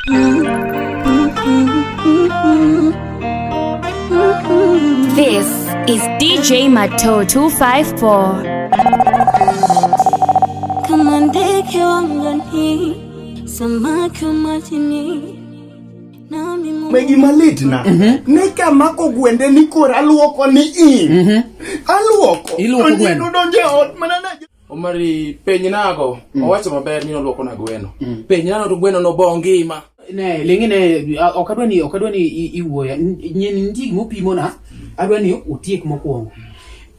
This is DJ Mato 254. Come on, take your angani, samaki matini. Megi malitna. Nika mako gwende ni kora aluoko ni in. Aluoko. Iluoko gwende. Donje ot manana. Omari penyi nago. Owacho maber ni oluoko na gweno. Penyi nano to gweno no bongima. Ne lengine okadwa ni iwuoya nyeni ndig mopimo na adwa ni utiek mokwongo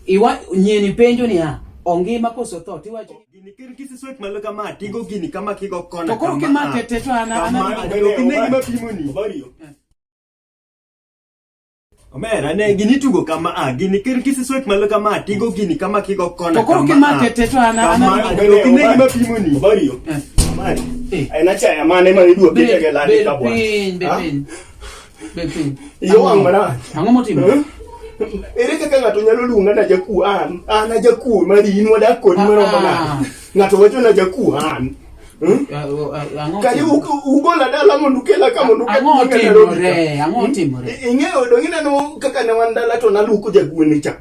iwa nyeni penjo ni ongima koso tho tiwacho Gini kisi swek malaka ma tigo gini kama kigo kona. to koro kema tete to ana Gini mapimo ni bario. Omera ne gini tugo kama gini kisi swek malaka ma tigo gini kama kigo kona. to koro kema tete to ana Gini mapimo ni bario. Mari. Ai na chaya mane mari duo kitege lani kabwa. Bepin. Yo angmana. Ango motimo? Ere kaka ngato nyalo luonga na jaku an jaku mari inwa da kodi moro mana. Ngato wacho na jaku an. Kali ugola dala mondo kela kama mondo Ango timore. Ingeo do ngina no kaka ne wandala to naluko jagwen cha.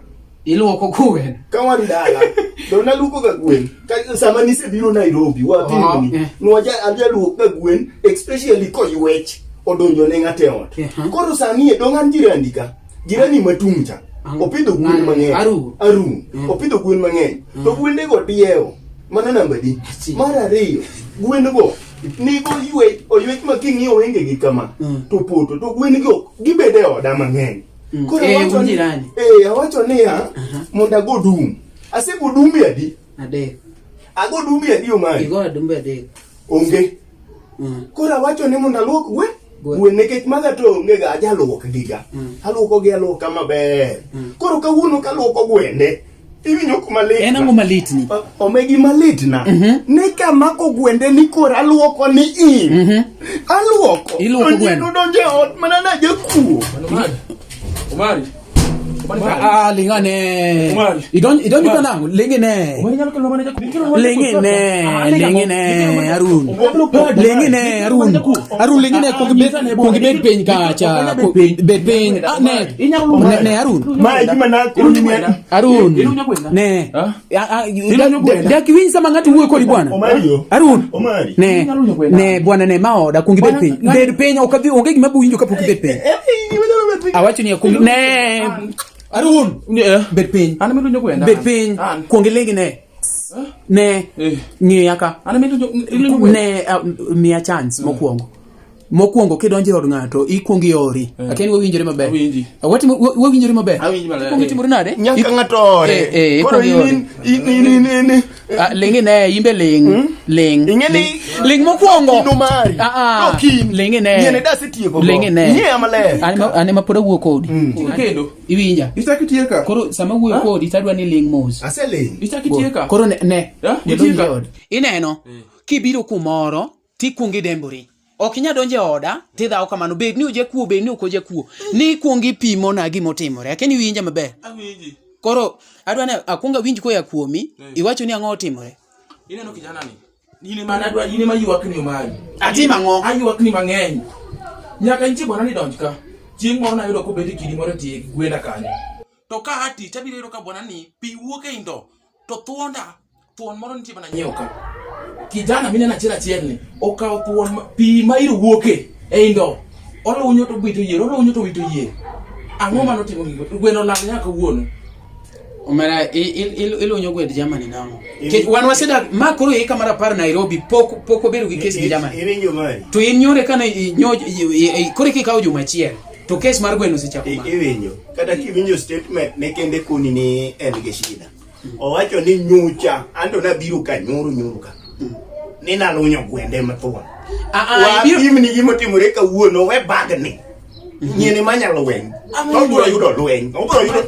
Iluoko gwen. Ka wandala do naluko ga gwen. Ka sama ni se biro Nairobi wa pini. No aja luoko ga gwen especially ko yuech odonjo ne ngate ot. Koro sani e dongan jirandika. Jirani matumcha. Opidho gwen mang'eny. Aru. Opidho gwen mang'eny. To gwende go dieo. Mana namba di. Mara riyo. Gwen go nigo oyuech making'iyo wenge gi kama. To poto to gwen go gibede oda mang'eny. Koro wacho jirani. Awacho niya monda go dum. Asego dumbe adi? Adek. Ago dumbe adi omari? Igo dumbe adek. Onge. Koro awacho ni monda luok gwen nekech maga to onge ga aja luok giga. Aluoko gi aluoka maber. Koro kawuono kaluoko gwende. Iwinjo kuma lit. En ang'o malitni? Omegi malitna. Nika mako gwende ni kora aluoko ni in. Aluoko. Iluoko gwende. Donje ot manana jakuo. Omari. Lingane. Idonji kanango lengene. Lengene Arun. Lengene Arun lengene kongi bet peny kacha. Bet peny. Ne Arun. Mai gima na Arun. Ne. Daki win sama ngati wuo kodi bwana. Arun. Ne bwana ne maoda kongi bet peny. Bet peny okabi onge gima buinjo kapok bet peny. Awacho ni kongi ne Arun, bet piny. Ana medo nyogwenda. Bet piny. Kuongi lengine. Ne. Ng'iyaka. Ana medo nyogwenda. Ne mia chance mokwongo kidonje od ng'ato ikuongi ori. Akeni wawinjore maber. Awati wawinjore maber. Kuongi timore nade? Nyaka ng'ato ore. Koro in lengine imbe ling. Ingeni ling mokwongo. Inumari. Lengine. Yene dasi tieko. Lengine. Ng'e maler. Ane mapoda wuo kodi. Kendo. Iwinja. Isakitieka. Koro sama wuo kodi tadwa ni ling mos. Aseling. Isakitieka. Koro ne. Itieka. Ineno kibiro kumoro tikuongi dembori. Ok inya donje oda tidhawo kamano bed ni uje kuo bed ni ok oje kuo ni kuongi pimo na gimo timore akeni winja maber awinji koro adwa ne akunga winj ko ya kuomi iwacho ni ang'o timore ineno kijana ni yine mana adwa yine mayuak ni omari ati mang'o ayuak ni mang'eny nyaka inchi bwana ni donj ka chieng' moro na yudo ko bedi kidi moro tie gwenda kanyo to ka ati tabiro yudo ka bwana ni pi wuok e indo to thuon moro nitie bana nyiew ka kijana mine na chiel ni okaw thuon pi ma iro wuoke e indo olunyo to bito yier ang'o mano timo gweno lang nyaka wuono omera ilunyo gwend Germany nango wan waseda makoro e kamara par Nairobi poko bedo gi kes gi Germany Irinjo mari to inyore kana kore kikawo juma chiel to kes mar gweno sichako ma iwinjo kata kiwinjo statement ne kende kuni ni en gi shida owacho ni nyucha ando na biro ka nyuru ka ni na lunyo gwende mathuon imni gimo timore ka wuono we bagni nyene manyalo weng obiro yudo lweny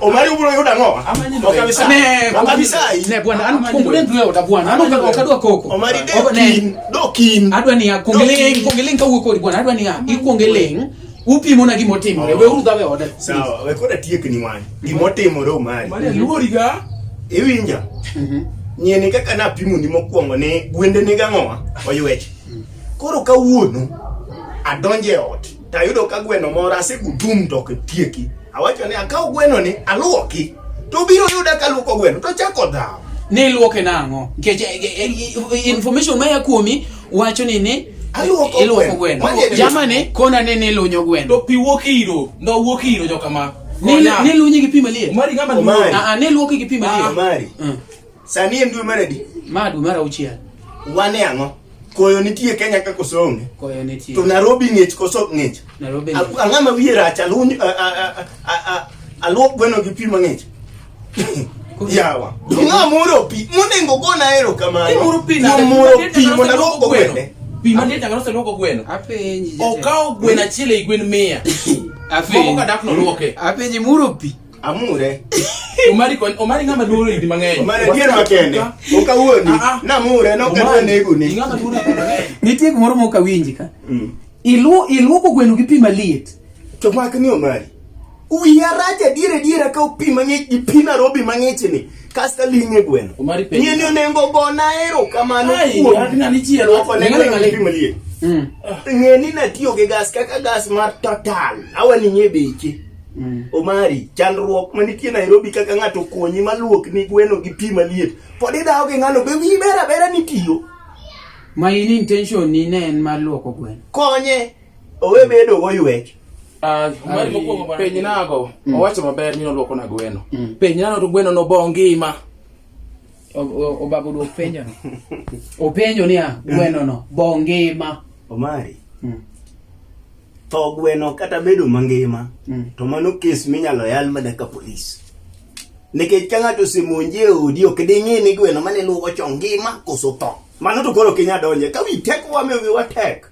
omari ubiro yudo ang'o okabisa ne bwana an kongule ndro da bwana an okadwa koko omari dokin adwa ni kongeleng ka wuok kodi bwana adwa ni ikongeleng upimo na gimo timore we urudhawe oda sawa we koda tiekni wan gimo timore omari luori ga iwinja nyene kaka na pimo ni mokwongo ne gwende ni gang'owa oyuech koro kawuono adonje ot tayudo ka gweno mora segudum to tieki awacho ni akaw gweno ni aluoki to biro yuda ka luoko gweno to chako dhao ne luoke nango ke information maya kuomi wacho ni iluoko gweno jamane kona ne lunyo gweno to pi wokiro ndo wokiro jokama ne lunyi gi pi malie mari ngama ne luoki gi pi malie mari sani en dwe maradi madu mara uchiel wane ango koyo nitie Kenya ka kosonge koyo nitie to Nairobi ngech koso ngech Nairobi angama wiye rach aluok gweno gi pi mangech yawa ngamuro pi monengo gona ero kamano muro pi na mona luoko gweno pi mane tanga no luoko gweno apenji okaw gweno achiel e gwen 100 apenji ka dak no luoke apenji muro pi amure omari ngama duoro ndi mang'eny omari dier makende okawuoni namure no kadwa nego ni ngama duoro nitie gimoro moka winji ka iluoko gweno gi pi maliet to mak ni omari wiya raja diere ka pi mang'ich gi pi Nairobi mang'ich ni kasta linge gweno ni onengo gona ero kamano ngani chielo pi maliet ngeni na tiyo gi gas kaka gas mar Total awani nye beche omari chandruok manitie Nairobi kaka ngato konyi maluok ni gweno gi pi maliet pod idawo gi ngano be wi bera ni tiyo my intention ni ne en mar luoko gweno konye owe bedo go ywech mari mokwongo penj nago owacho maber ni oluoko na gweno penj nano to gweno no bo ngima obabu do penjo o penjo ni gweno no bo ngima omari to gweno kata bedo mangima to mano kes minyalo yal mana ka polis nikech ka ng'ato simonje odi ok dingi ni gweno mane luoko chongima koso to mano to koro kinya donje ka wi tek wa me wi watek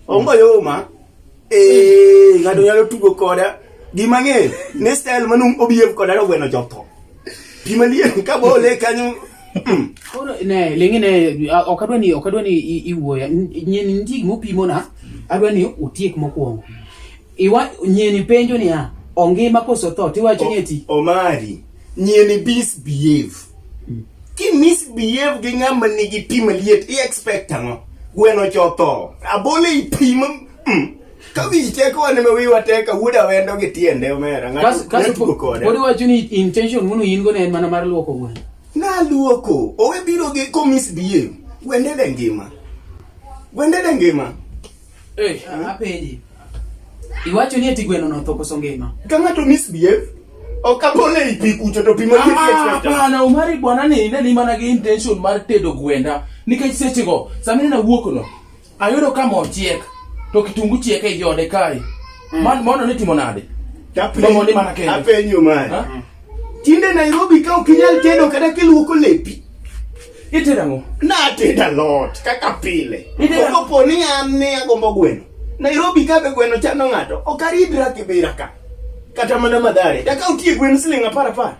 ongo yoma ng'ato nyalo tugo koda gima ng'e ne style manu obiev koda gweno jotho pimalie ka bole kanyo koro ne lingine okadwa ni iwuoya nyeni ndigi mopimo na adwa ni utiek mokwongo iwa nyeni penjo ni ongima koso to tiwacho nyeti omari nyeni misbehave ki misbehave gi ng'ama nigi pi maliet i expect ango gweno chotho abole ipimo ka wiche ko ne me wiwa teka wuda wendo gi tiende omera ng'ato tugo koda podi wacho ni intention munu in go ne en mana mar luoko gweno na luoko owe biro gi ko misbehave gwende de ngima apenji iwacho ni eti gweno no to koso ngima ka ng'ato misbehave okabole ipi kucho to pi maliet hapana omari bwana ni mana gi intention mar tedo gwenda nikech seche go samina na wuok no ayudo ka mo chiek to kitungu chiek e yode kai mono ne timo nade apenyo mari tinde Nairobi ka okinyal tedo kada kiluoko lepi itedango na teda lot kaka pile okopo ni an ne agombo gweno Nairobi ka be gweno chano ng'ato okaridra kibira ka kata mana madhare daka utie gweno siling 10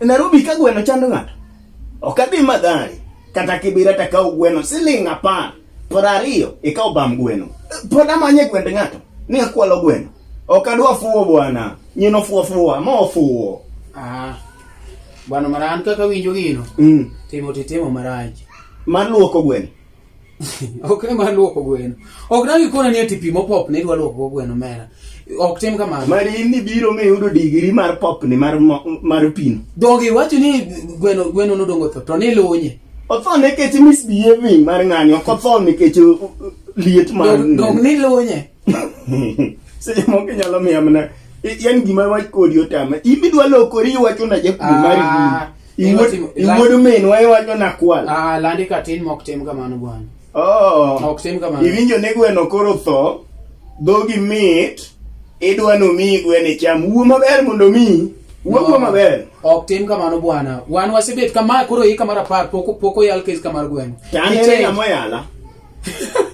Nairobi ka gweno chando ng'ato okadhi madhare kata kibira taka gweno siling 10 ikaw bam gweno poda manye gwende ng'ato ni akwalo gweno okadwa fuo bwana nyino fuo mo fuo bwana maran kaka winjo gino timo maraj maluoko gweno okay maluoko gweno ok nangi kona ni ati pimo pop ne dwa luoko gweno mera ok tim kamano mari ni biro me yudo digri mar pop ni mar pino dongi wacho ni gweno no dongo to ni lunye otho ne kech misbehaving mar ng'ani okotho ne kech liet mar dong ni lunye se mo ke nyalo miya mana yan gima wach kodi otama ibidwa lokori wacho na jakuo mari iwodo men wacho na kwal landi katin mok tim kamano bwana ok tim kamano iwinjo ne gweno koro tho dogi mit idwa no mi gweno cham wuo maber mondo mi wuo maber ok tim kamano bwana wan wasebet kama koro hika mara par poko yal kes kamar gweno tane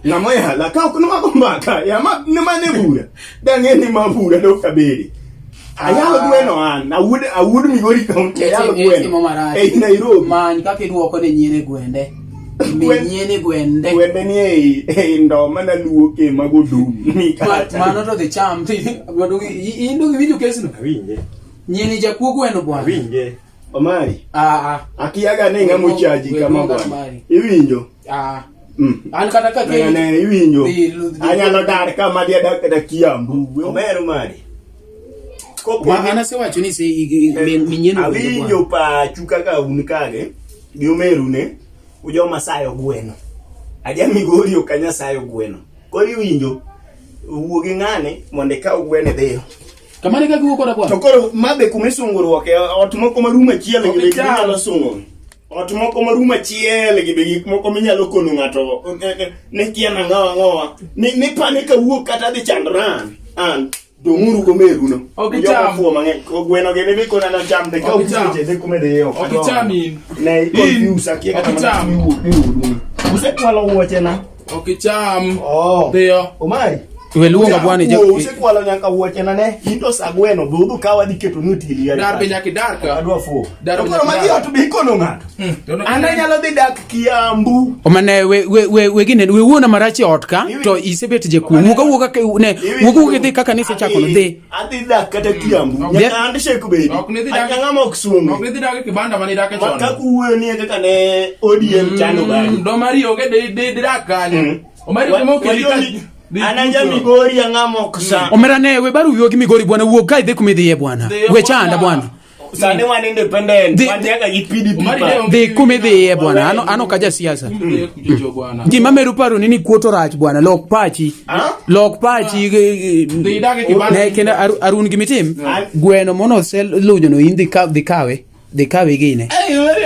na moyala ka kuno magombaka ya ma ne mane bura dange ni mabura do kaberi ayalo gweno an awud mi gori kaunti ayalo gweno Nairobi man ka kiduoko ne nyine gwende gwende ni ndo mana luoke magodu ni kata mano to the cham indo winjo kesno winje nyini jakuo gweno bwana winje omari akiaga ne ngamo chaji kama bwana iwinjo An kata ka ke ne iwinjo anyalo dar kama dia da Kiambu omero mari ma ana se wacho ni se minyeno awinjo pa chuka ka unikage gi omeru ne ujo masayo gweno aja migori okanya sayo gweno kori winjo wuogi ngane monde ka gwene deyo kamane ka guoko da bwana to koro mabe kumesungurwoke ot moko maruma chiele gi nyalo sungo ot moko maruma chiele gi gik moko minyalo kono ngato ne kiana ngawa ni pane ka wuok kata di chandran an domuru gomeru no okicham gweno gene be kona na cham de ka uche de kumede yo okicham ne confuse akia kata use kwalo woche na okicham deyo omari weluonga bwana je use kwalo nyaka woche na ne into sagweno budhu kawa diketo nutili ya dar be nyaka dar ka adwa fu to koro magi otu be ikono ngato ana nyalo dhi dak Kiambu omane we gine we wuona marachi otka to isebet je ku wuka ne wuka dhi kaka nise chako no dhi adhi dak kata Kiambu nyaka ande sheku be anyanga mok sungu ok ne dhi dak kibanda mani dak chon ka kuwe ni kaka ne ODM chano bani do mari oge de dak kanyo omari mo kelika ananja Migori angamo kusa omera ne we baru yogi Migori bwana wuok kai dhi kumidhiye bwana we chanda bwana sane wan independent wanyaga gipidi dhi kumidhiye bwana ano kaja siasa gima meru paro ni kuoto rach bwana lok pachi ne kena arun gimitim gweno mono sel lujo no indi ka dhi kawe gine ay ore